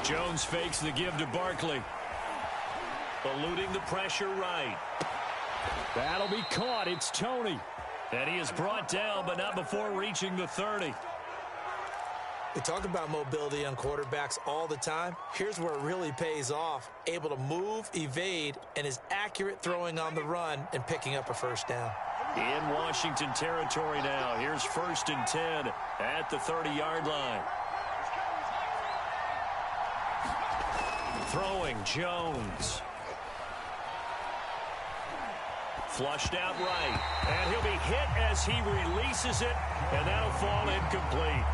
Jones fakes the give to Barkley. Eluding the pressure right. That'll be caught. It's Tony. And he is brought down, but not before reaching the 30. We talk about mobility on quarterbacks all the time. Here's where it really pays off. Able to move, evade, and is accurate throwing on the run and picking up a first down. In Washington territory now. Here's 1st and 10 at the 30-yard line. Throwing, Jones. Flushed out right. And he'll be hit as he releases it, and that'll fall incomplete.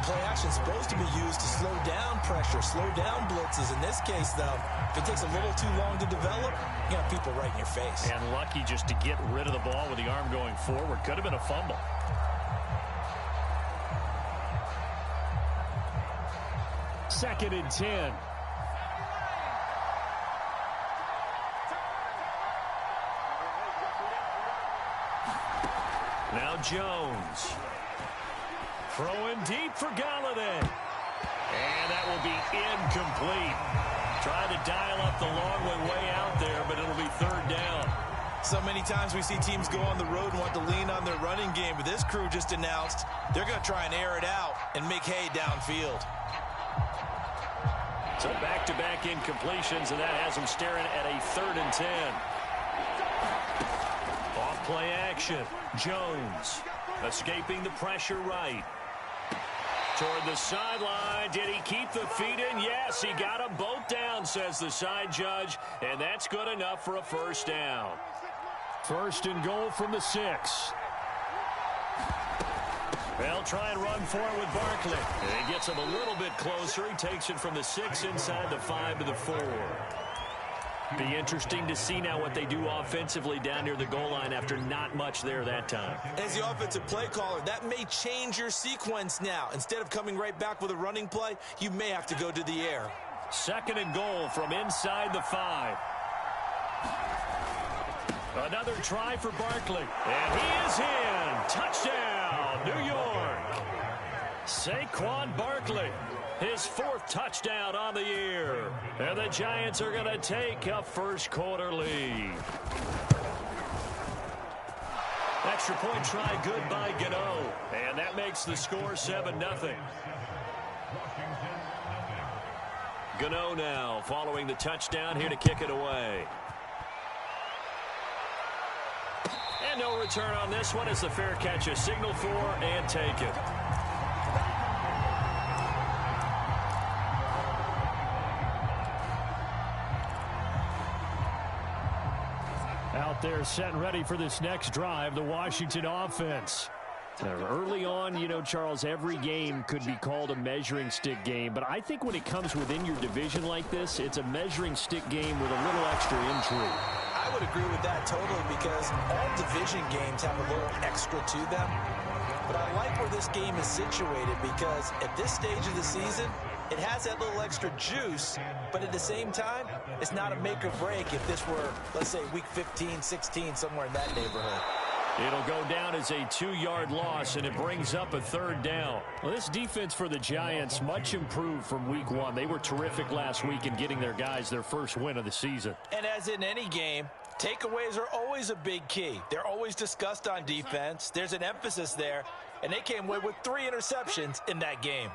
Play action is supposed to be used to slow down pressure, slow down blitzes. In this case, though, if it takes a little too long to develop, you got people right in your face. And lucky just to get rid of the ball with the arm going forward. Could have been a fumble. Second and 10. Now Jones. Throwing deep for Galladay. And that will be incomplete. Trying to dial up the long way out there, but it'll be 3rd down. So many times we see teams go on the road and want to lean on their running game, but this crew just announced they're going to try and air it out and make hay downfield. So back-to-back incompletions, and that has them staring at a 3rd and 10. Off-play action. Jones escaping the pressure right. Toward the sideline. Did he keep the feet in? Yes, he got them both down, says the side judge, and that's good enough for a first down. 1st and goal from the 6. They'll try and run for it with Barkley. And he gets him a little bit closer. He takes it from the 6 inside the 5 to the 4. Be interesting to see now what they do offensively down near the goal line after not much there that time. As the offensive play caller, that may change your sequence now. Instead of coming right back with a running play, you may have to go to the air. 2nd and goal from inside the 5. Another try for Barkley. And he is in. Touchdown, New York. Saquon Barkley. His 4th touchdown on the year. And the Giants are going to take a first-quarter lead. Extra point try good by Gano. And that makes the score 7-0. Gano now following the touchdown here to kick it away. And no return on this one as the fair catch is signaled for and taken. Out there set and ready for this next drive, the Washington offense. Early on, you know, Charles, every game could be called a measuring stick game, but I think when it comes within your division like this, it's a measuring stick game with a little extra intrigue. I would agree with that totally because all division games have a little extra to them. But I like where this game is situated because at this stage of the season, it has that little extra juice, but at the same time, it's not a make or break if this were, let's say, week 15, 16, somewhere in that neighborhood. It'll go down as a 2-yard loss, and it brings up a 3rd down. Well, this defense for the Giants, much improved from week 1. They were terrific last week in getting their guys their first win of the season. And as in any game, takeaways are always a big key. They're always discussed on defense. There's an emphasis there, and they came away with 3 interceptions in that game.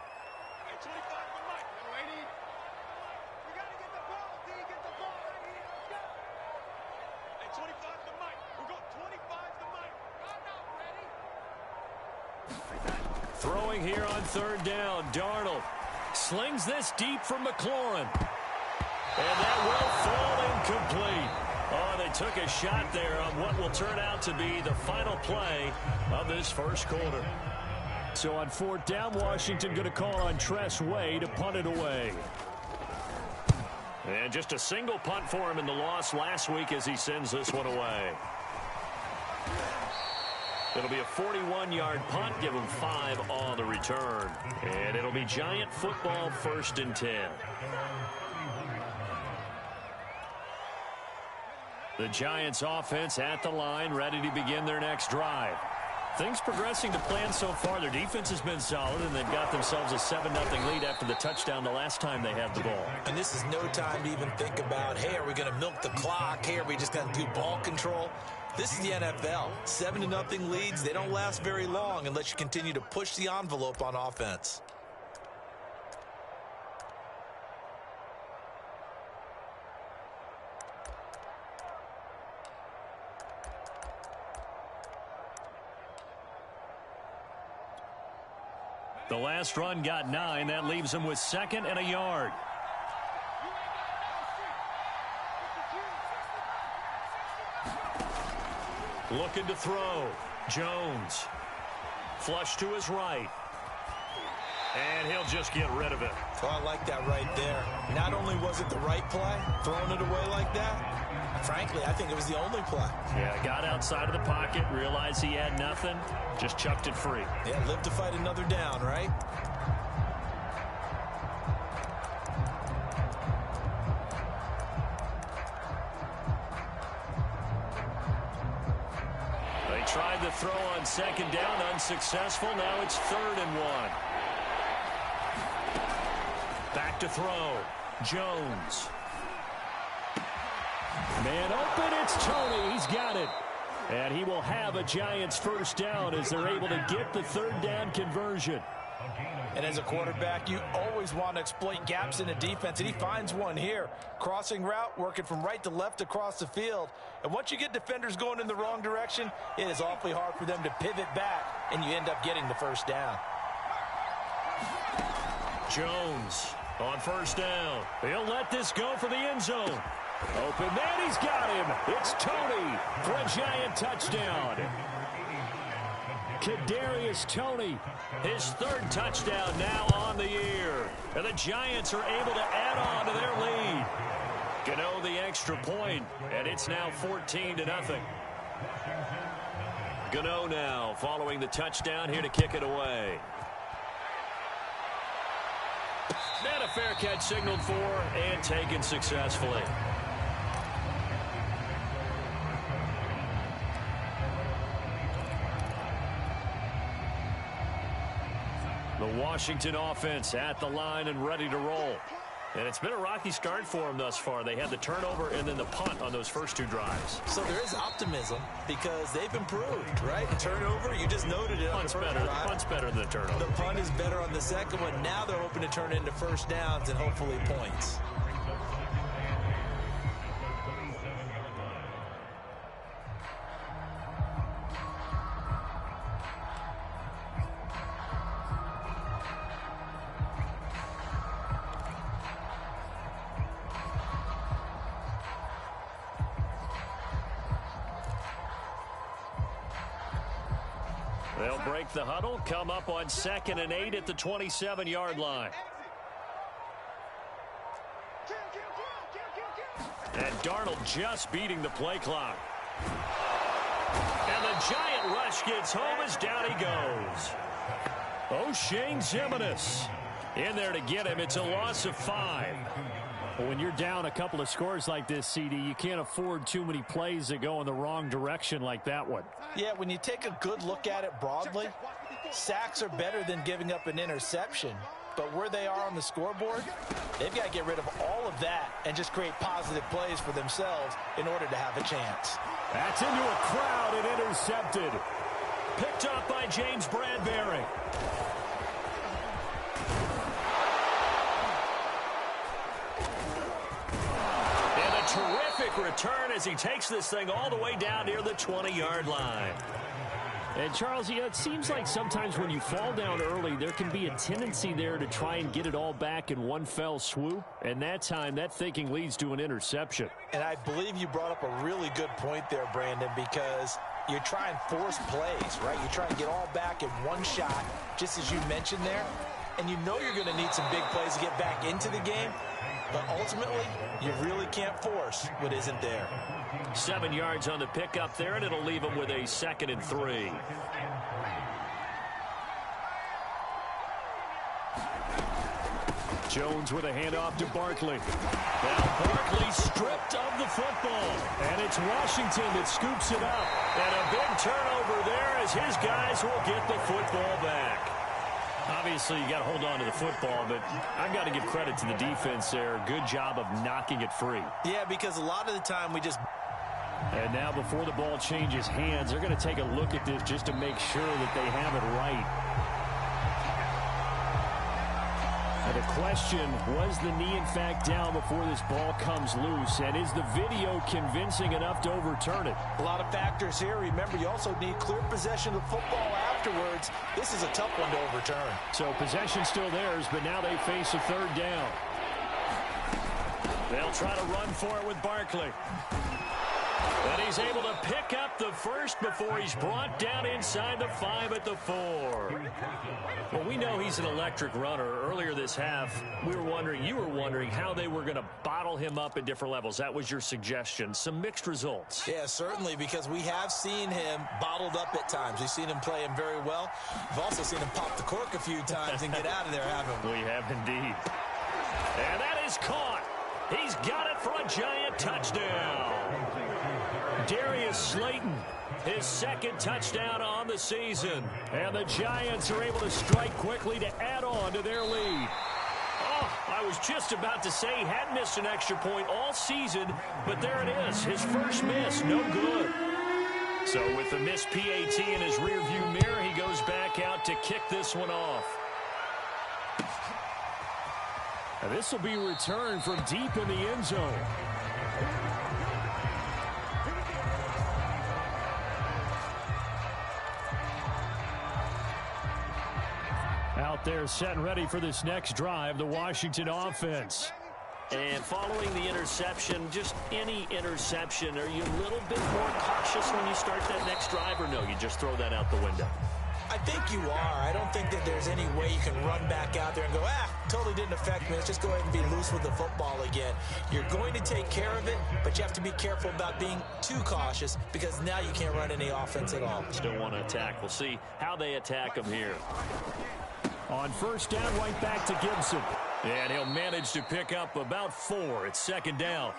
Throwing here on 3rd down, Darnold slings this deep from McLaurin. And that will fall incomplete. Oh, they took a shot there on what will turn out to be the final play of this first quarter. So on 4th down, Washington going to call on Tress Way to punt it away. And just a single punt for him in the loss last week as he sends this one away. It'll be a 41-yard punt, give him 5 on the return. And it'll be Giant football 1st and 10. The Giants offense at the line, ready to begin their next drive. Things progressing to plan so far. Their defense has been solid, and they've got themselves a 7-0 lead after the touchdown the last time they had the ball. And this is no time to even think about, hey, are we going to milk the clock? Hey, are we just going to do ball control? This is the NFL. 7-0 leads, they don't last very long unless you continue to push the envelope on offense. The last run got 9. That leaves them with 2nd and a yard. Looking to throw. Jones. Flush to his right. And he'll just get rid of it. Oh, I like that right there. Not only was it the right play, throwing it away like that, frankly, I think it was the only play. Yeah, got outside of the pocket, realized he had nothing, just chucked it free. Yeah, live to fight another down, right? They tried the throw on 2nd down, unsuccessful. Now it's 3rd and 1. Back to throw. Jones. Man open, it's Tony. He's got it. And he will have a Giants first down as they're able to get the 3rd down conversion. And as a quarterback, you always want to exploit gaps in a defense, and he finds one here. Crossing route, working from right to left across the field. And once you get defenders going in the wrong direction, it is awfully hard for them to pivot back, and you end up getting the first down. Jones on 1st down. He'll let this go for the end zone. Open man, he's got him. It's Tony for a Giant touchdown. Kadarius Toney, his 3rd touchdown now on the year. And the Giants are able to add on to their lead. Gano the extra point, and it's now 14-0. Gano now following the touchdown here to kick it away. And a fair catch signaled for and taken successfully. The Washington offense at the line and ready to roll. And it's been a rocky start for them thus far. They had the turnover and then the punt on those first 2 drives. So there is optimism because they've improved, right? The turnover, you just noted it. Punt's better than the turnover. The punt is better on the second one. Now they're hoping to turn it into first downs and hopefully points. They'll break the huddle, come up on 2nd and 8 at the 27-yard line. And Darnold just beating the play clock. And the Giant rush gets home as down he goes. O'Shane Ximines in there to get him. It's a loss of 5. Well, when you're down a couple of scores like this, CD, you can't afford too many plays that go in the wrong direction like that one. Yeah, when you take a good look at it broadly, sacks are better than giving up an interception. But where they are on the scoreboard, they've got to get rid of all of that and just create positive plays for themselves in order to have a chance. That's into a crowd and intercepted. Picked up by James Bradbury. Terrific return as he takes this thing all the way down near the 20-yard line. And, Charles, you know, it seems like sometimes when you fall down early, there can be a tendency there to try and get it all back in one fell swoop. And that time, that thinking leads to an interception. And I believe you brought up a really good point there, Brandon, because you try and force plays, right? You try and get all back in one shot, just as you mentioned there. And you know you're going to need some big plays to get back into the game. But ultimately, you really can't force what isn't there. 7 yards on the pickup there, and it'll leave him with a 2nd and 3. Jones with a handoff to Barkley. Now Barkley stripped of the football. And it's Washington that scoops it up. And a big turnover there as his guys will get the football back. Obviously, you got to hold on to the football, but I've got to give credit to the defense there. Good job of knocking it free. Yeah, because a lot of the time we just... And now before the ball changes hands, they're going to take a look at this just to make sure that they have it right. Now the question, was the knee in fact down before this ball comes loose? And is the video convincing enough to overturn it? A lot of factors here. Remember, you also need clear possession of the football afterwards. This is a tough one to overturn. So possession still theirs, but now they face a third down. They'll try to run for it with Barkley. And he's able to pick up the first before he's brought down inside the 5 at the 4. Well, we know he's an electric runner. Earlier this half, you were wondering how they were going to bottle him up at different levels. That was your suggestion. Some mixed results. Yeah, certainly, because we have seen him bottled up at times. We've seen him play him very well. We've also seen him pop the cork a few times and get out of there, haven't we? We have indeed. And that is caught. He's got it for a giant touchdown. Darius Slayton, his second touchdown on the season. And the Giants are able to strike quickly to add on to their lead. Oh, I was just about to say he hadn't missed an extra point all season, but there it is. His first miss, no good. So with the missed PAT in his rearview mirror, he goes back out to kick this one off. Now this will be returned from deep in the end zone. Out there set and ready for this next drive, the Washington offense. And following the interception, just any interception, are you a little bit more cautious when you start that next drive, or no, you just throw that out the window? I think you are. I don't think that there's any way you can run back out there and go, totally didn't affect me. Let's just go ahead and be loose with the football again. You're going to take care of it, but you have to be careful about being too cautious because now you can't run any offense at all. Still want to attack. We'll see how they attack them here. On first down, right back to Gibson. And he'll manage to pick up about 4. It's second down.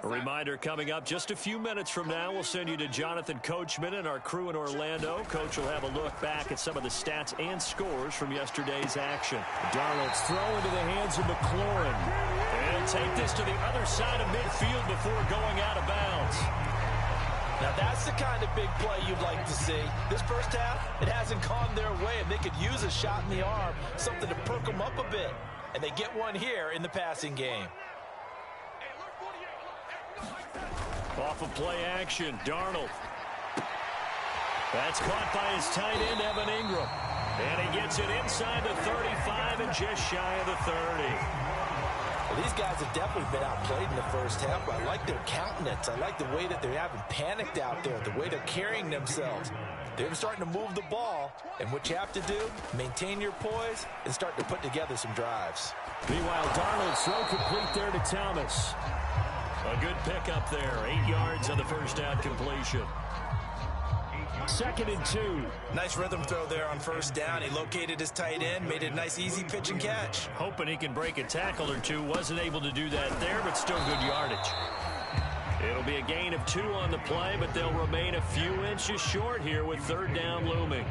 A reminder coming up just a few minutes from now, we'll send you to Jonathan Coachman and our crew in Orlando. Coach will have a look back at some of the stats and scores from yesterday's action. Darnold's throw into the hands of McLaurin. And he'll take this to the other side of midfield before going out of bounds. Now that's the kind of big play you'd like to see. This first half, it hasn't gone their way, and they could use a shot in the arm, something to perk them up a bit. And they get one here in the passing game. Off of play action, Darnold. That's caught by his tight end, Evan Ingram. And he gets it inside the 35 and just shy of the 30. Well, these guys have definitely been outplayed in the first half, but I like their countenance. I like the way that they haven't panicked out there, the way they're carrying themselves. They're starting to move the ball, and what you have to do, maintain your poise and start to put together some drives. Meanwhile, Darnold's throw complete there to Thomas. A good pickup there. 8 yards on the first down completion. 2nd and 2. Nice rhythm throw there on first down. He located his tight end, made it a nice, easy pitch and catch. Hoping he can break a tackle or two. Wasn't able to do that there, but still good yardage. It'll be a gain of 2 on the play, but they'll remain a few inches short here with third down looming.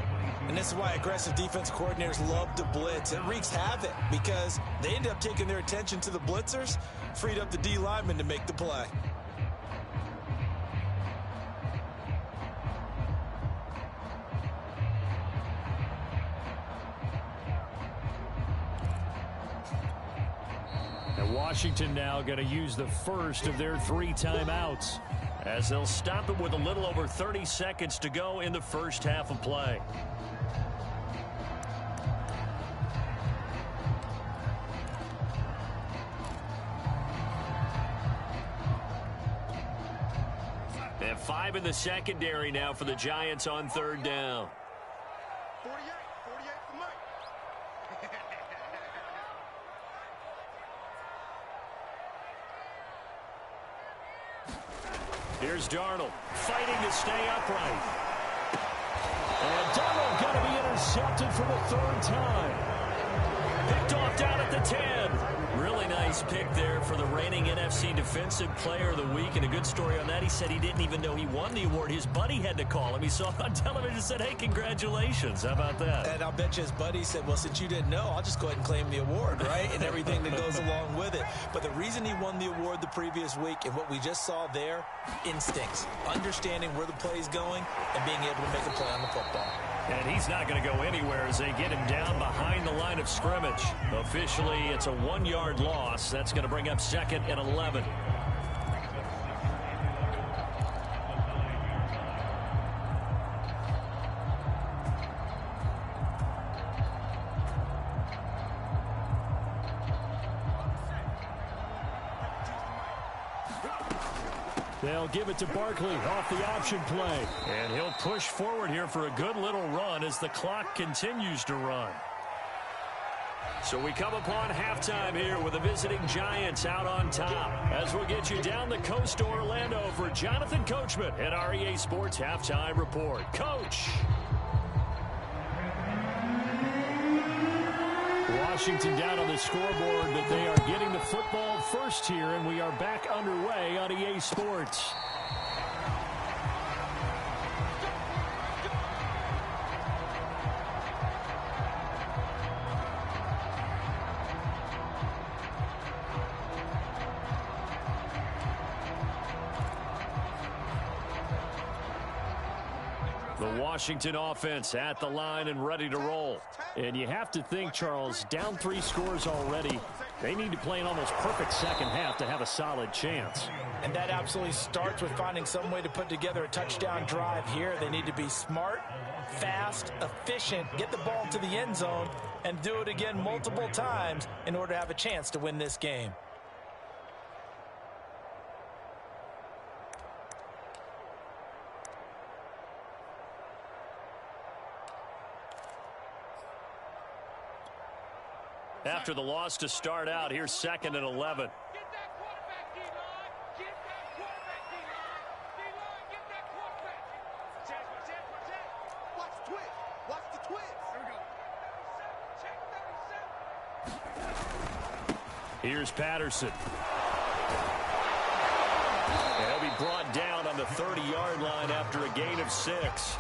And this is why aggressive defense coordinators love to blitz. It wreaks havoc because they end up taking their attention to the blitzers, freed up the D lineman to make the play. And Washington now going to use the first of their 3 timeouts as they'll stop it with a little over 30 seconds to go in the first half of play. And have 5 in the secondary now for the Giants on third down. 48 for Mike. Here's Darnold fighting to stay upright. And Darnold going to be intercepted for the 3rd time. Picked off down at the 10. Really nice pick there for the reigning NFC Defensive Player of the Week. And a good story on that. He said he didn't even know he won the award. His buddy had to call him. He saw it on television and said, hey, congratulations. How about that? And I'll bet you his buddy said, well, since you didn't know, I'll just go ahead and claim the award, right? And everything that goes along with it. But the reason he won the award the previous week and what we just saw there, instincts, understanding where the play's going and being able to make a play on the football. And he's not going to go anywhere as they get him down behind the line of scrimmage. Officially, it's a 1-yard loss. That's going to bring up 2nd and 11. They'll give it to Barkley off the option play. And he'll push forward here for a good little run as the clock continues to run. So we come upon halftime here with the visiting Giants out on top. As we'll get you down the coast to Orlando for Jonathan Coachman at our EA Sports Halftime Report. Coach. Washington down on the scoreboard, but they are getting the football first here, and we are back underway on EA Sports. The Washington offense at the line and ready to roll. And you have to think, Charles, down 3 scores already. They need to play an almost perfect second half to have a solid chance. And that absolutely starts with finding some way to put together a touchdown drive here. They need to be smart, fast, efficient, get the ball to the end zone, and do it again multiple times in order to have a chance to win this game. After the loss to start out, here's 2nd and 11. Get that quarterback, D-line. Get that quarterback, D-line. D-line, get that quarterback. Protect. Watch the twist. Watch the twist. There we go. Check 37. Here's Patterson. And he'll be brought down on the 30-yard line after a gain of 6.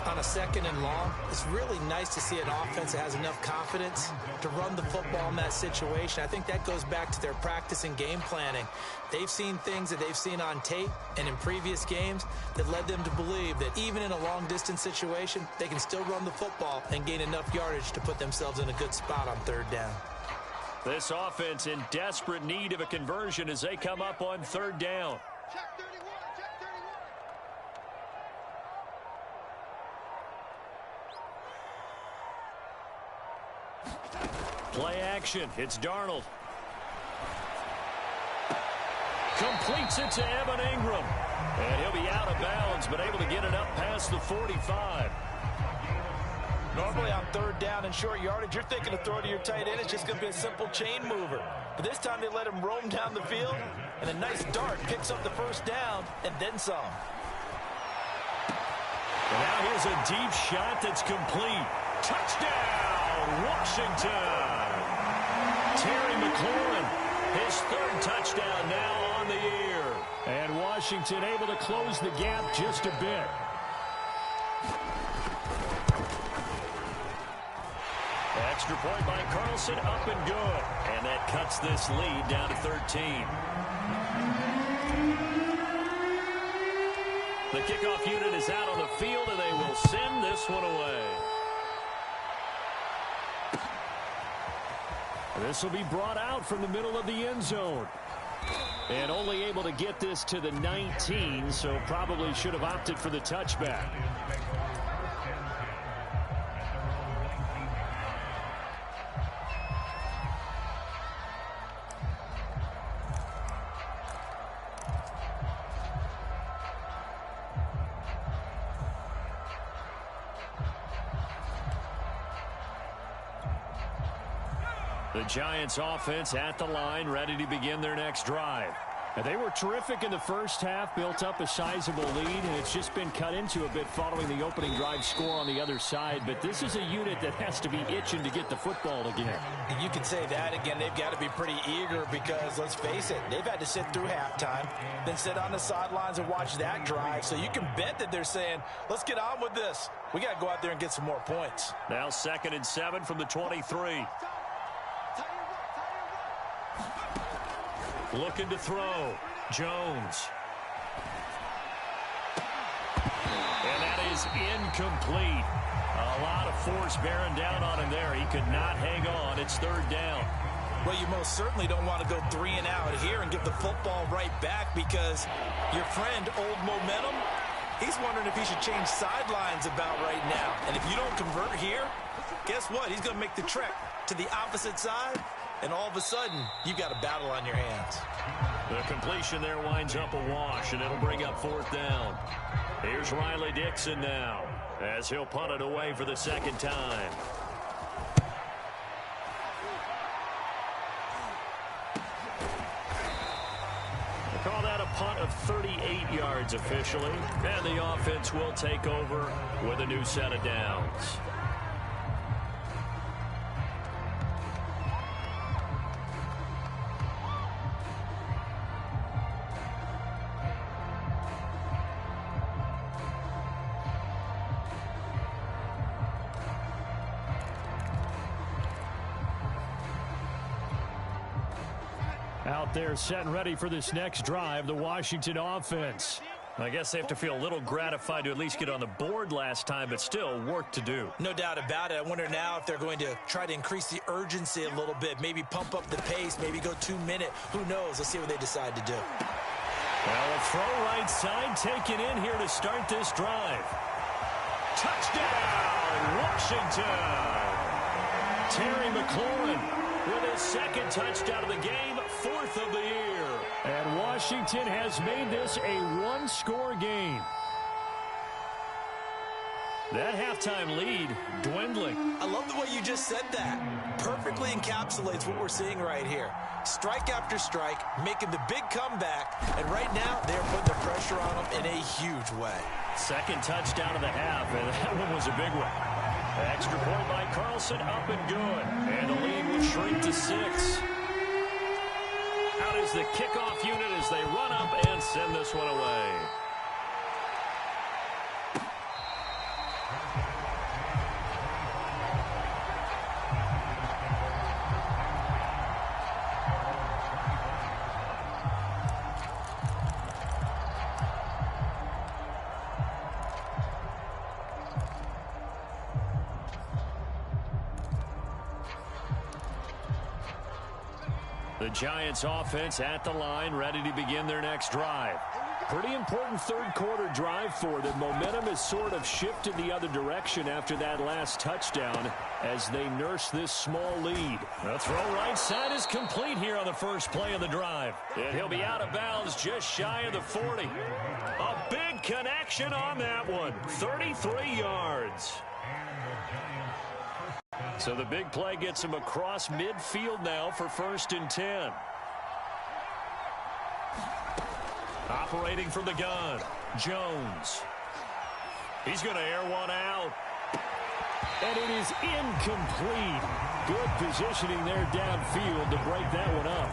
On a 2nd and long, it's really nice to see an offense that has enough confidence to run the football in that situation. I think that goes back to their practice and game planning. They've seen things that they've seen on tape and in previous games that led them to believe that even in a long-distance situation, they can still run the football and gain enough yardage to put themselves in a good spot on 3rd down. This offense in desperate need of a conversion as they come up on 3rd down. Check 31. Check 31. Play action. It's Darnold. Completes it to Evan Ingram. And he'll be out of bounds, but able to get it up past the 45. Normally on 3rd down and short yardage, you're thinking of throw to your tight end. It's just going to be a simple chain mover. But this time they let him roam down the field, and a nice dart picks up the 1st down and then some. And now here's a deep shot that's complete. Touchdown, Washington. Terry McLaurin, his 3rd touchdown now on the year. And Washington able to close the gap just a bit. Extra point by Carlson, up and good. And that cuts this lead down to 13. The kickoff unit is out on the field, and they will send this one away. This will be brought out from the middle of the end zone. And only able to get this to the 19, so probably should have opted for the touchback. The Giants offense at the line, ready to begin their next drive. And they were terrific in the first half, built up a sizable lead, and it's just been cut into a bit following the opening drive score on the other side. But this is a unit that has to be itching to get the football again. You can say that again. They've got to be pretty eager because, let's face it, they've had to sit through halftime, then sit on the sidelines and watch that drive. So you can bet that they're saying, let's get on with this. We got to go out there and get some more points. Now 2nd and 7 from the 23. Looking to throw. Jones. And that is incomplete. A lot of force bearing down on him there. He could not hang on. It's 3rd down. Well, you most certainly don't want to go 3 and out here and give the football right back because your friend, Old Momentum, he's wondering if he should change sidelines about right now. And if you don't convert here, guess what? He's going to make the trek to the opposite side. And all of a sudden, you've got a battle on your hands. The completion there winds up a wash, and it'll bring up 4th down. Here's Riley Dixon now, as he'll punt it away for the 2nd time. They call that a punt of 38 yards officially, and the offense will take over with a new set of downs. Out there set and ready for this next drive, the Washington offense. I guess they have to feel a little gratified to at least get on the board last time, but still work to do. No doubt about it. I wonder now if they're going to try to increase the urgency a little bit, maybe pump up the pace, maybe go 2-minute. Who knows? Let's see what they decide to do. Well, a throw right side taken in here to start this drive. Touchdown, Washington! Terry McLaurin with his 2nd touchdown of the game, 4th of the year. And Washington has made this a one-score game. That halftime lead dwindling. I love the way you just said that. Perfectly encapsulates what we're seeing right here. Strike after strike, making the big comeback, and right now they're putting the pressure on them in a huge way. 2nd touchdown of the half, and that one was a big one. Extra point by Carlson, up and good. And the lead will shrink to 6. Out is the kickoff unit as they run up and send this one away. The Giants offense at the line, ready to begin their next drive. Pretty important 3rd quarter drive for them. Momentum has sort of shifted the other direction after that last touchdown as they nurse this small lead. The throw right side is complete here on the first play of the drive. And he'll be out of bounds just shy of the 40. A big connection on that one. 33 yards. So the big play gets him across midfield now for 1st and 10. Operating from the gun, Jones. He's going to air one out. And it is incomplete. Good positioning there downfield to break that one up.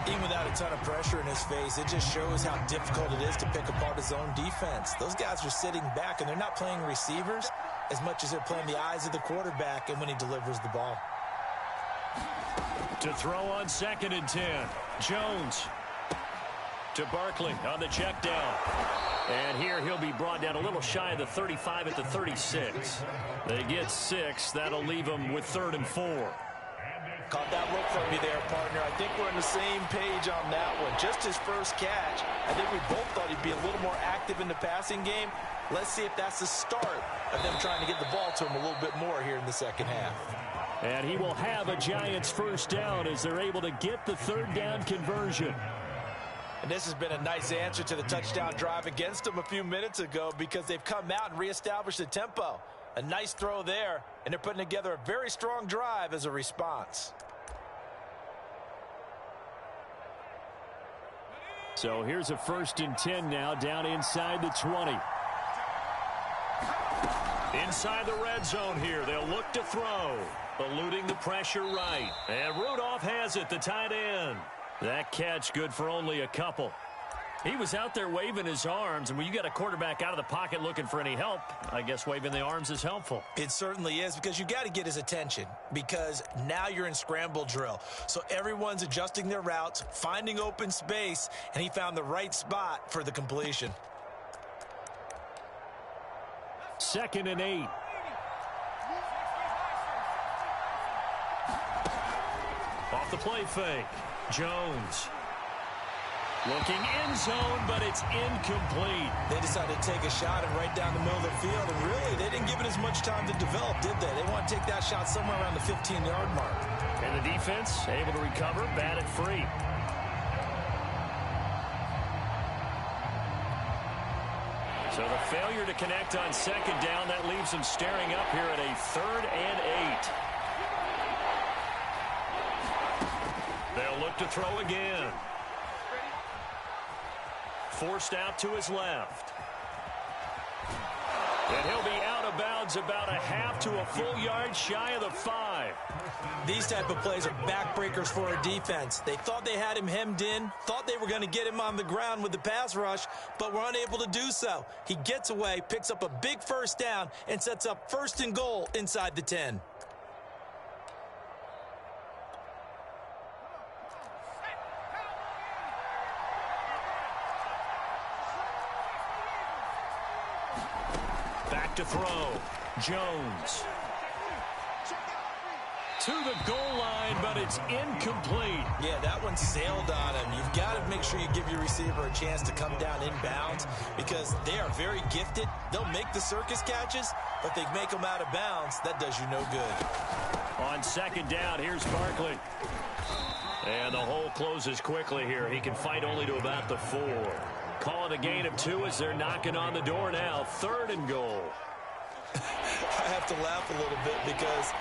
Even without a ton of pressure in his face, it just shows how difficult it is to pick apart his own defense. Those guys are sitting back, and they're not playing receivers as much as they're playing the eyes of the quarterback and when he delivers the ball. To throw on 2nd and 10. Jones to Barkley on the check down. And here he'll be brought down a little shy of the 35 at the 36. They get 6. That'll leave them with 3rd and 4. Caught that look from you there, partner. I think we're on the same page on that one. Just his first catch. I think we both thought he'd be a little more active in the passing game. Let's see if that's the start of them trying to get the ball to him a little bit more here in the 2nd half. And he will have a Giants 1st down as they're able to get the 3rd down conversion. And this has been a nice answer to the touchdown drive against them a few minutes ago because they've come out and reestablished the tempo. A nice throw there, and they're putting together a very strong drive as a response. So here's a 1st and 10 now, down inside the 20. Inside the red zone here, they'll look to throw. Eluding the pressure right. And Rudolph has it, the tight end. That catch good for only a couple. He was out there waving his arms, and when you got a quarterback out of the pocket looking for any help, I guess waving the arms is helpful. It certainly is, because you got to get his attention, because now you're in scramble drill. So everyone's adjusting their routes, finding open space, and he found the right spot for the completion. 2nd and 8. Off the play fake. Jones. Looking end zone, but it's incomplete. They decided to take a shot and right down the middle of the field, and really, they didn't give it as much time to develop, did they? They want to take that shot somewhere around the 15-yard mark. And the defense able to recover, batted free. So the failure to connect on 2nd down, that leaves them staring up here at a 3rd and 8. They'll look to throw again. Forced out to his left. And he'll be out of bounds about a half to a full yard shy of the 5. These type of plays are backbreakers for a defense. They thought they had him hemmed in, thought they were going to get him on the ground with the pass rush, but were unable to do so. He gets away, picks up a big 1st down, and sets up 1st and goal inside the 10. Back to throw. Jones. To the goal line, but it's incomplete. Yeah, that one sailed on him. You've got to make sure you give your receiver a chance to come down inbounds, because they are very gifted. They'll make the circus catches, but they make them out of bounds. That does you no good. On 2nd down, here's Barkley. And the hole closes quickly here. He can fight only to about the 4. Call it a gain of 2 as they're knocking on the door now. 3rd and goal. I have to laugh a little bit because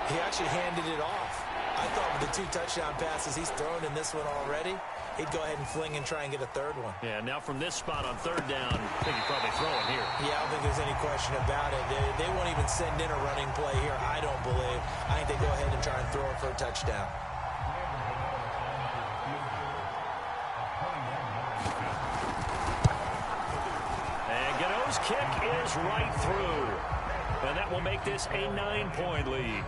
he actually handed it off. I thought with the 2 touchdown passes he's thrown in this one already, he'd go ahead and fling and try and get a 3rd one. Yeah, now from this spot on 3rd down, I think he's probably throwing here. Yeah, I don't think there's any question about it. They won't even send in a running play here, I don't believe. I think they go ahead and try and throw it for a touchdown. Kick is right through. And that will make this a 9-point lead.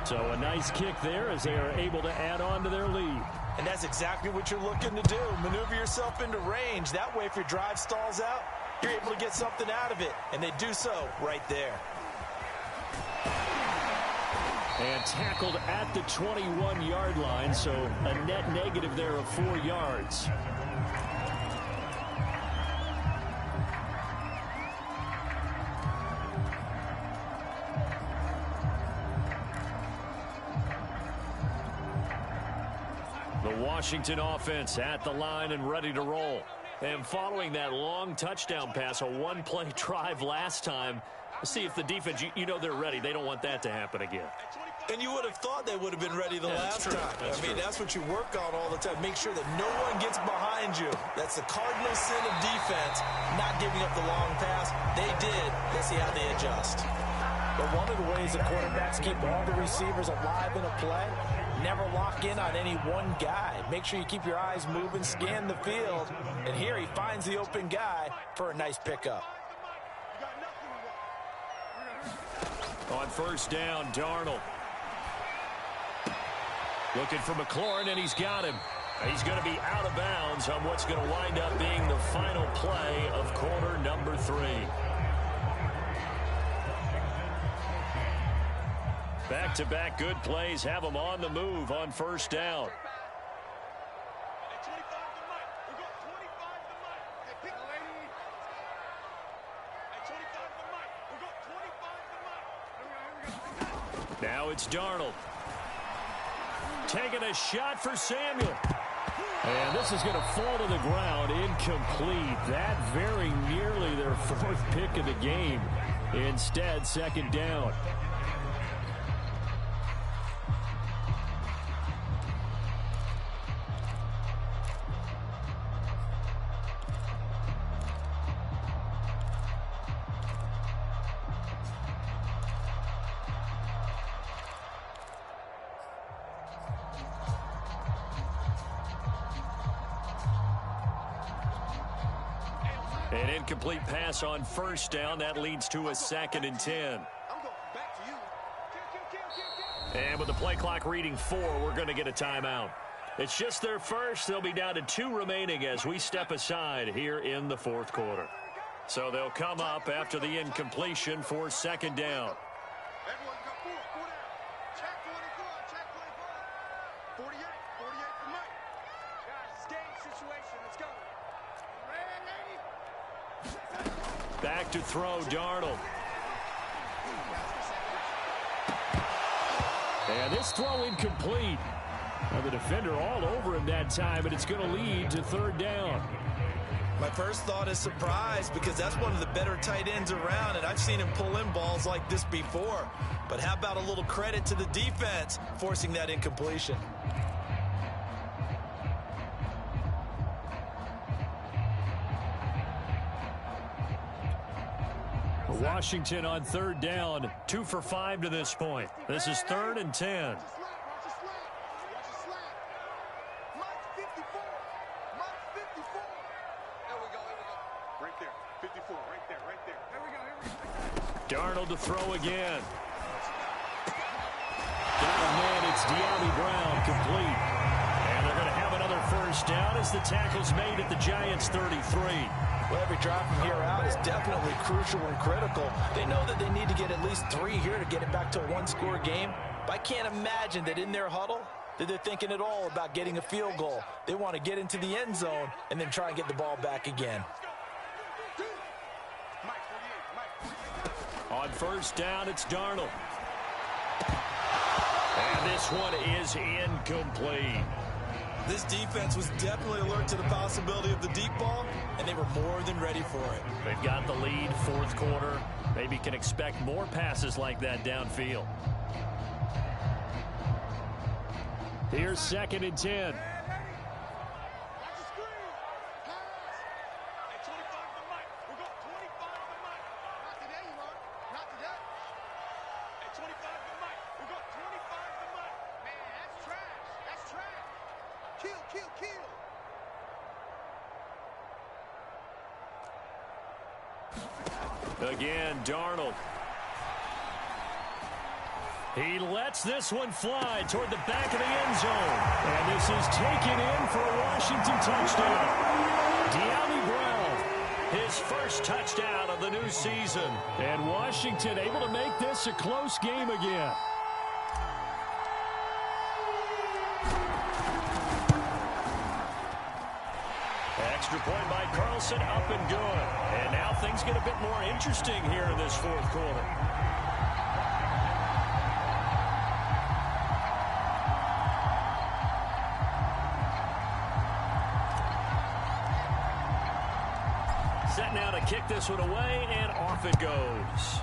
So a nice kick there as they are able to add on to their lead. And that's exactly what you're looking to do. Maneuver yourself into range. That way, if your drive stalls out, you're able to get something out of it. And they do so right there. And tackled at the 21-yard line, so a net negative there of 4 yards. The Washington offense at the line and ready to roll. And following that long touchdown pass, a 1-play drive last time, see if the defense, you know they're ready. They don't want that to happen again. And you would have thought they would have been ready the last time. That's what you work on all the time. Make sure that no one gets behind you. That's the cardinal sin of defense, not giving up the long pass. They did. Let's see how they adjust. But one of the ways the quarterbacks keep all the receivers alive in a play, never lock in on any one guy. Make sure you keep your eyes moving, scan the field. And here he finds the open guy for a nice pickup. On 1st down, Darnold. Looking for McLaurin, and he's got him. He's going to be out of bounds on what's going to wind up being the final play of quarter number 3. Back-to-back good plays have them on the move on 1st down. Now it's Darnold. Taking a shot for Samuel. And this is going to fall to the ground, incomplete. That very nearly their 4th pick of the game. Instead, 2nd down. An incomplete pass on first down. That leads to a 2nd and 10. I'm going back to you. And with the play clock reading 4, we're going to get a timeout. It's just their first. They'll be down to 2 remaining as we step aside here in the 4th quarter. So they'll come up after the incompletion for 2nd down. Everyone got 4 down. Check 24, check 24. 48 for Mike. Guys, it's game situation. Let's go. Ready? Back to throw, Darnold. And this throw incomplete. Now the defender all over him that time, but it's going to lead to 3rd down. My first thought is surprise because that's one of the better tight ends around, and I've seen him pull in balls like this before. But how about a little credit to the defense forcing that incompletion? Washington on 3rd down, 2 for 5 to this point. This is 3rd and 10. Watch the slap. Mike's 54. Mike's 54. There we go. Right there. 54. Right there. Here we go. Darnold to throw again. Got a man. It's De'Ami Brown, complete. And they're going to have another first down as the tackle's made at the Giants' 33. Well, every drive from here out is definitely crucial and critical. They know that they need to get at least 3 here to get it back to a 1-score game. But I can't imagine that in their huddle that they're thinking at all about getting a field goal. They want to get into the end zone and then try and get the ball back again. On first down, it's Darnold. And this one is incomplete. This defense was definitely alert to the possibility of the deep ball, and they were more than ready for it. They've got the lead, 4th quarter. Maybe can expect more passes like that downfield. Here's 2nd and 10. Again, Darnold. He lets this one fly toward the back of the end zone. And this is taken in for a Washington touchdown. De'Ami Brown, his first touchdown of the new season. And Washington able to make this a close game again. Extra point by Carlson, up and good. And now things get a bit more interesting here in this 4th quarter. Set now to kick this one away, and off it goes.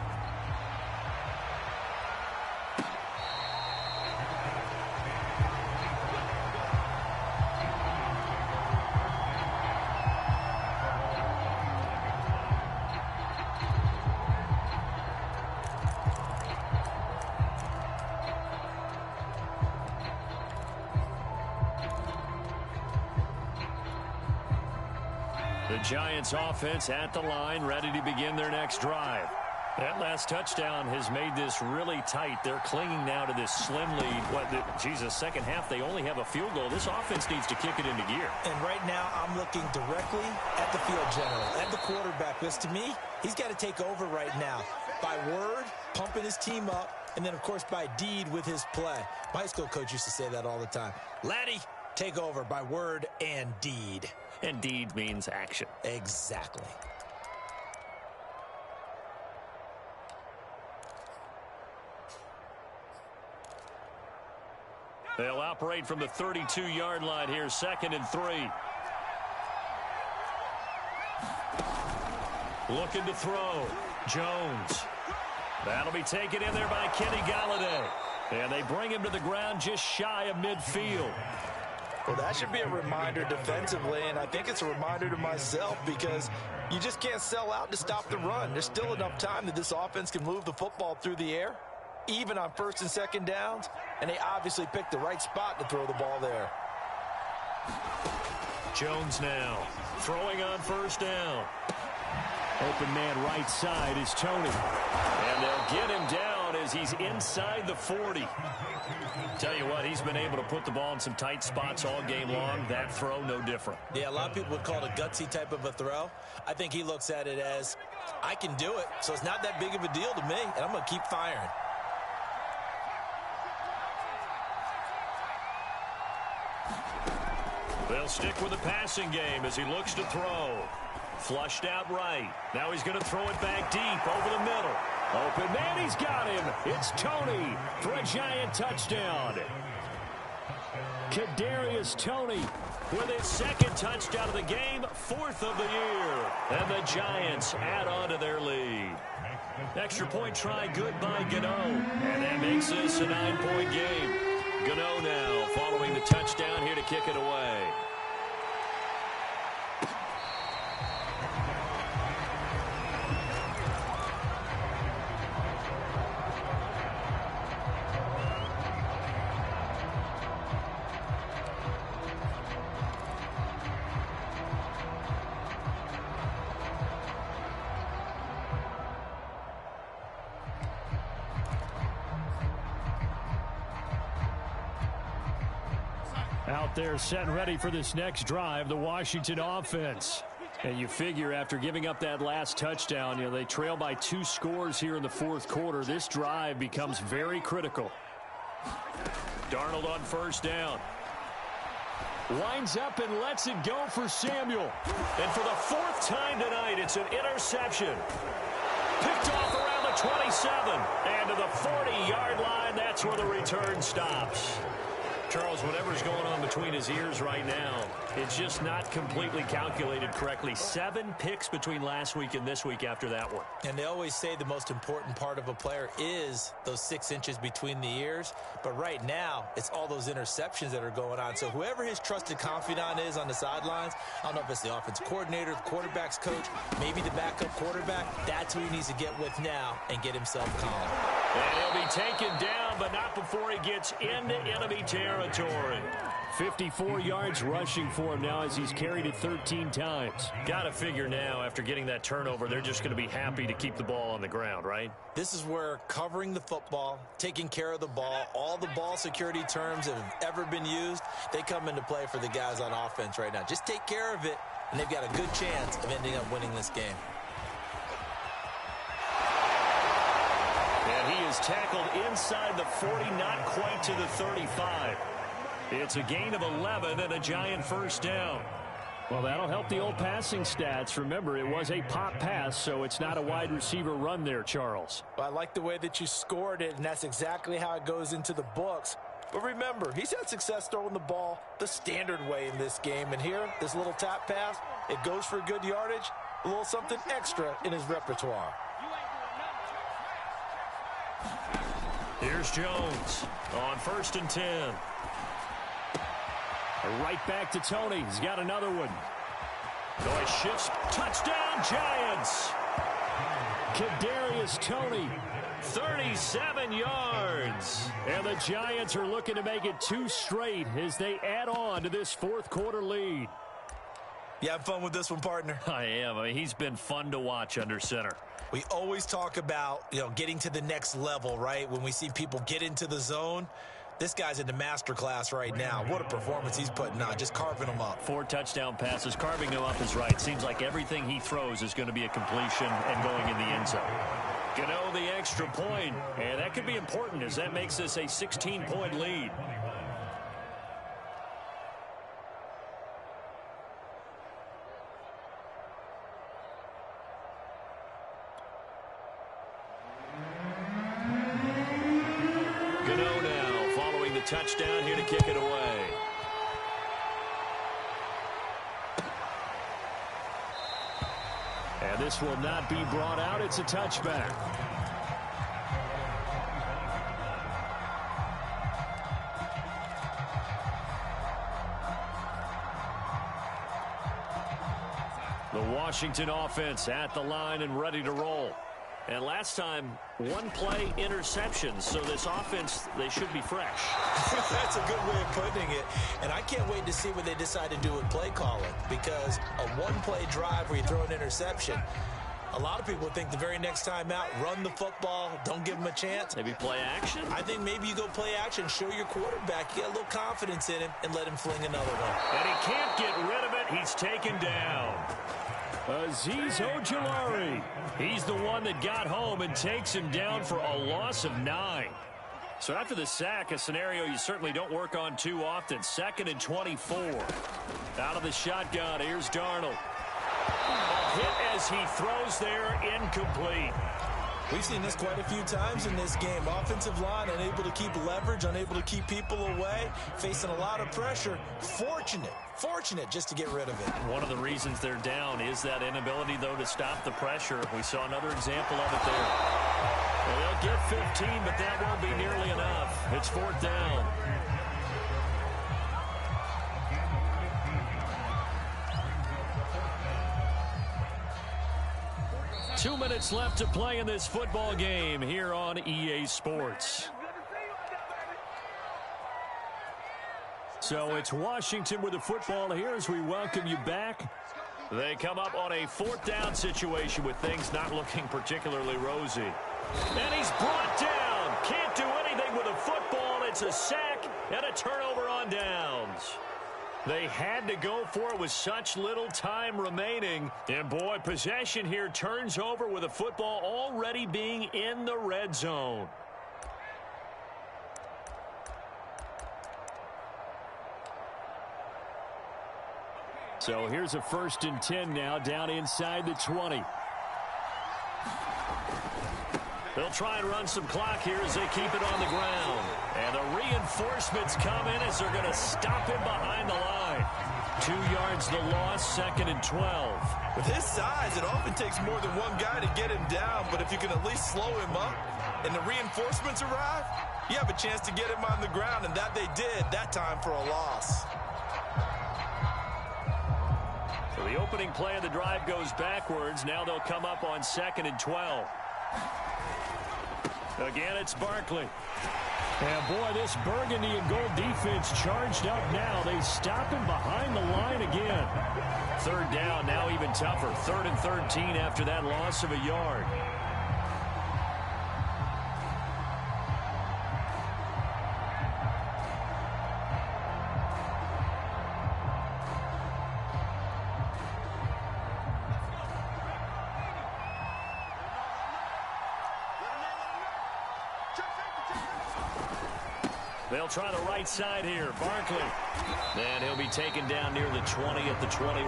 The Giants offense at the line, ready to begin their next drive. That last touchdown has made this really tight. They're clinging now to this slim lead. Second half, they only have a field goal. This offense needs to kick it into gear. And right now, I'm looking directly at the field general, at the quarterback. Because to me, he's got to take over right now. By word, pumping his team up, and then, of course, by deed with his play. My high school coach used to say that all the time. Laddie, take over by word and deed. And deed means action. Exactly. They'll operate from the 32-yard line here, 2nd and 3. Looking to throw. Jones. That'll be taken in there by Kenny Galladay. And they bring him to the ground just shy of midfield. Well, that should be a reminder defensively, and I think it's a reminder to myself because you just can't sell out to stop the run. There's still enough time that this offense can move the football through the air, even on 1st and 2nd downs, and they obviously picked the right spot to throw the ball there. Jones now throwing on 1st down. Open man right side is Tony. And they'll get him down as he's inside the 40. Tell you what, he's been able to put the ball in some tight spots all game long. That throw, no different. Yeah, a lot of people would call it a gutsy type of a throw. I think he looks at it as, I can do it, so it's not that big of a deal to me, and I'm going to keep firing. They'll stick with the passing game as he looks to throw. Flushed out right. Now he's going to throw it back deep over the middle. Open man, he's got him. It's Tony for a Giant touchdown. Kadarius Toney with his second touchdown of the game, 4th of the year. And the Giants add on to their lead. Extra point try good by Gano. And that makes this a 9-point game. Gano now following the touchdown here to kick it away. Out there set and ready for this next drive, the Washington offense. And you figure after giving up that last touchdown, they trail by 2 scores here in the 4th quarter. This drive becomes very critical. Darnold on first down. Winds up and lets it go for Samuel. And for the 4th time tonight, it's an interception. Picked off around the 27. And to the 40-yard line, that's where the return stops. Charles, whatever's going on between his ears right now, it's just not completely calculated correctly. 7 picks between last week and this week after that one. And they always say the most important part of a player is those 6 inches between the ears. But right now, it's all those interceptions that are going on. So whoever his trusted confidant is on the sidelines, I don't know if it's the offense coordinator, the quarterback's coach, maybe the backup quarterback, that's who he needs to get with now and get himself calm. And he'll be taken down, but not before he gets into enemy territory. 54 yards rushing for him now as he's carried it 13 times. Got to figure now, after getting that turnover, they're just going to be happy to keep the ball on the ground, right? This is where covering the football, taking care of the ball, all the ball security terms that have ever been used, they come into play for the guys on offense right now. Just take care of it, and they've got a good chance of ending up winning this game. And he is tackled inside the 40, not quite to the 35. It's a gain of 11 and a Giant first down. Well, that'll help the old passing stats. Remember, it was a pop pass, so it's not a wide receiver run there, Charles. Well, I like the way that you scored it, and that's exactly how it goes into the books. But remember, he's had success throwing the ball the standard way in this game. And here, this little tap pass, it goes for good yardage, a little something extra in his repertoire. Here's Jones on 1st and 10. Right back to Tony. He's got another one. So he shifts. Touchdown, Giants. Kadarius Toney, 37 yards. And the Giants are looking to make it 2 straight as they add on to this 4th quarter lead. You have fun with this one, partner? I am. I mean, he's been fun to watch under center. We always talk about, getting to the next level, right? When we see people get into the zone, this guy's in the master class right now. What a performance he's putting on, just carving them up. 4 touchdown passes. Carving them up is right. Seems like everything he throws is going to be a completion and going in the end zone. Gano the extra point, and that could be important as that makes this a 16-point lead. Touchdown here to kick it away. And this will not be brought out. It's a touchback. The Washington offense at the line and ready to roll. And last time, 1 play interceptions. So this offense, they should be fresh. That's a good way of putting it. And I can't wait to see what they decide to do with play calling. Because a 1-play drive where you throw an interception, A lot of people think the very next time out, run the football, don't give him a chance. Maybe play action? I think maybe you go play action, show your quarterback, you get a little confidence in him, and let him fling another one. And he can't get rid of it. He's taken down. Azeez Ojulari. He's the one that got home and takes him down for a loss of 9. So after the sack, a scenario you certainly don't work on too often. 2nd and 24. Out of the shotgun, here's Darnold. A hit as he throws there, incomplete. We've seen this quite a few times in this game. Offensive line unable to keep leverage, unable to keep people away, facing a lot of pressure. Fortunate just to get rid of it. One of the reasons they're down is that inability, though, to stop the pressure. We saw another example of it there. Well, they'll get 15, but that won't be nearly enough. It's 4th down. Two minutes left to play in this football game here on EA Sports. So it's Washington with the football here as we welcome you back. They come up on a 4th down situation with things not looking particularly rosy. And he's brought down. Can't do anything with a football. It's a sack and a turnover on downs. They had to go for it with such little time remaining. And, boy, possession here turns over with a football already being in the red zone. So here's a 1st and 10 now down inside the 20. They'll try and run some clock here as they keep it on the ground. And the reinforcements come in as they're going to stop him behind the line. 2 yards the loss, 2nd and 12. With his size, it often takes more than one guy to get him down, but if you can at least slow him up and the reinforcements arrive, you have a chance to get him on the ground, and that they did that time for a loss. So the opening play of the drive goes backwards. Now they'll come up on 2nd and 12. Again, it's Barkley. And, boy, this burgundy and gold defense charged up now. They stop him behind the line again. 3rd down, now even tougher. 3rd and 13 after that loss of a yard. They'll try the right side here. Barkley. And he'll be taken down near the 20 at the 21.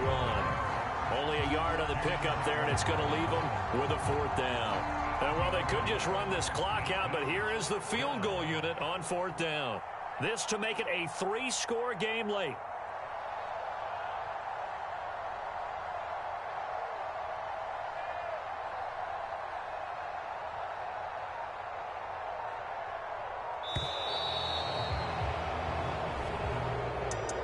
Only a yard on the pickup there, and it's going to leave them with a 4th down. And, well, they could just run this clock out, but here is the field goal unit on 4th down. This to make it a 3-score game late.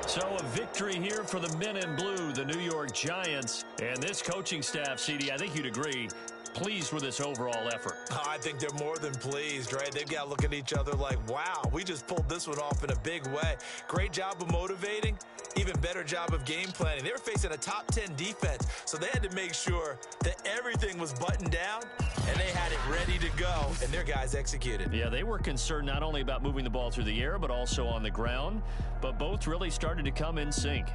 So a victory here for the men in blue, the New York Giants. And this coaching staff, CD, I think you'd agree, pleased with this overall effort. I think they're more than pleased, right? They've got to look at each other like, wow, we just pulled this one off in a big way. Great job of motivating, even better job of game planning. They were facing a top 10 defense, so they had to make sure that everything was buttoned down, and they had it ready to go, and their guys executed. Yeah, they were concerned not only about moving the ball through the air, but also on the ground, but both really started to come in sync.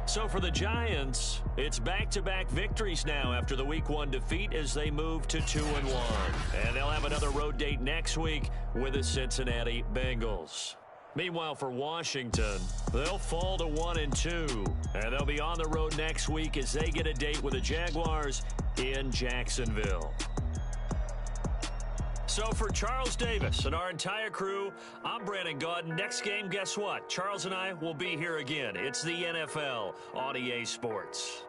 So for the Giants, it's back-to-back victories now after the Week 1 defeat as they move to 2-1. And they'll have another road date next week with the Cincinnati Bengals. Meanwhile, for Washington, they'll fall to 1-2. And they'll be on the road next week as they get a date with the Jaguars in Jacksonville. So for Charles Davis and our entire crew, I'm Brandon Gaudin. Next game, guess what? Charles and I will be here again. It's the NFL on EA Sports.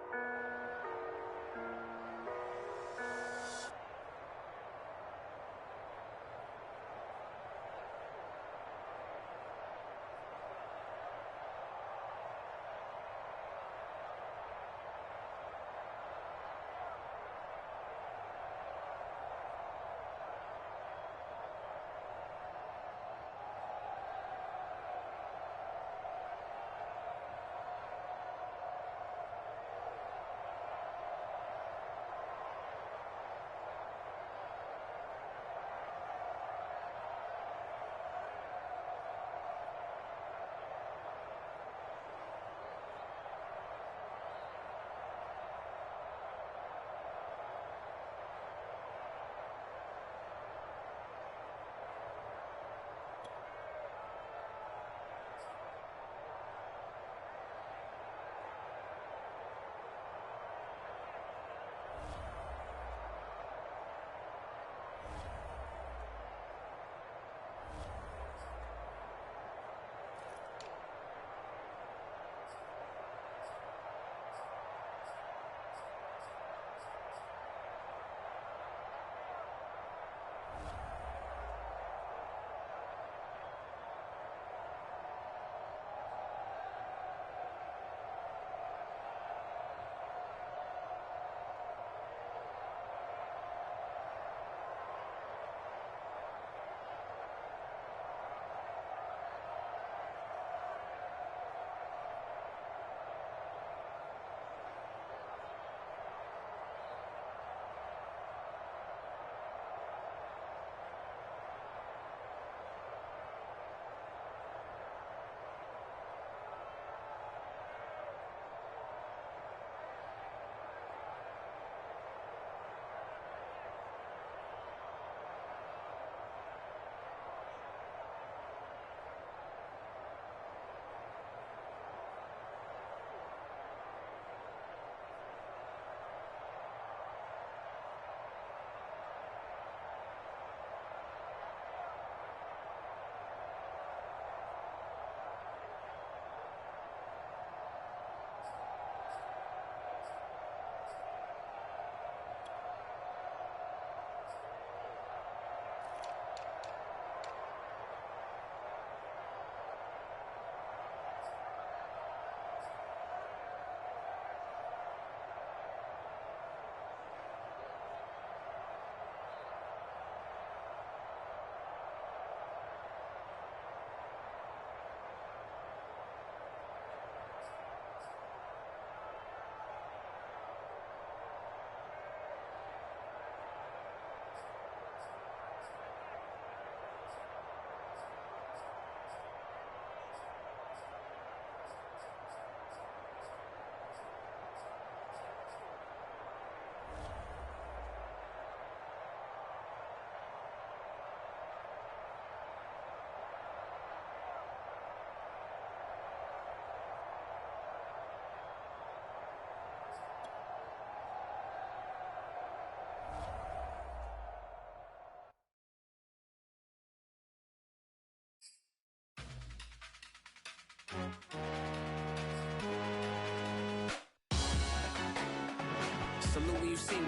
Salute when you see me.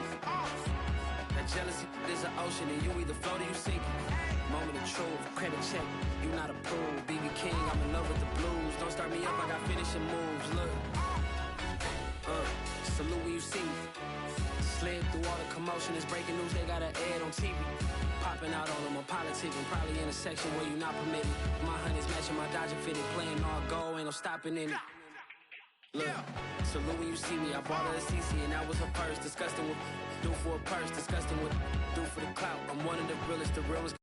That jealousy is an ocean, and you either float or you sink. Moment of truth, credit check, you not approved. BB King, I'm in love with the blues. Don't start me up, I got finishing moves. Look, salute when you see me. Slid through all the commotion, it's breaking news, they got an ad on TV. Popping out on them, I'm politicking, probably in a section where you not permitted. My honey's matching my Dodger fitted, playing all go, ain't no stopping in it. Look, salute when you see me, I bought her a CC and that was her purse. Disgusting with do for a purse, disgusting with do for the clout. I'm one of the realest, the realest.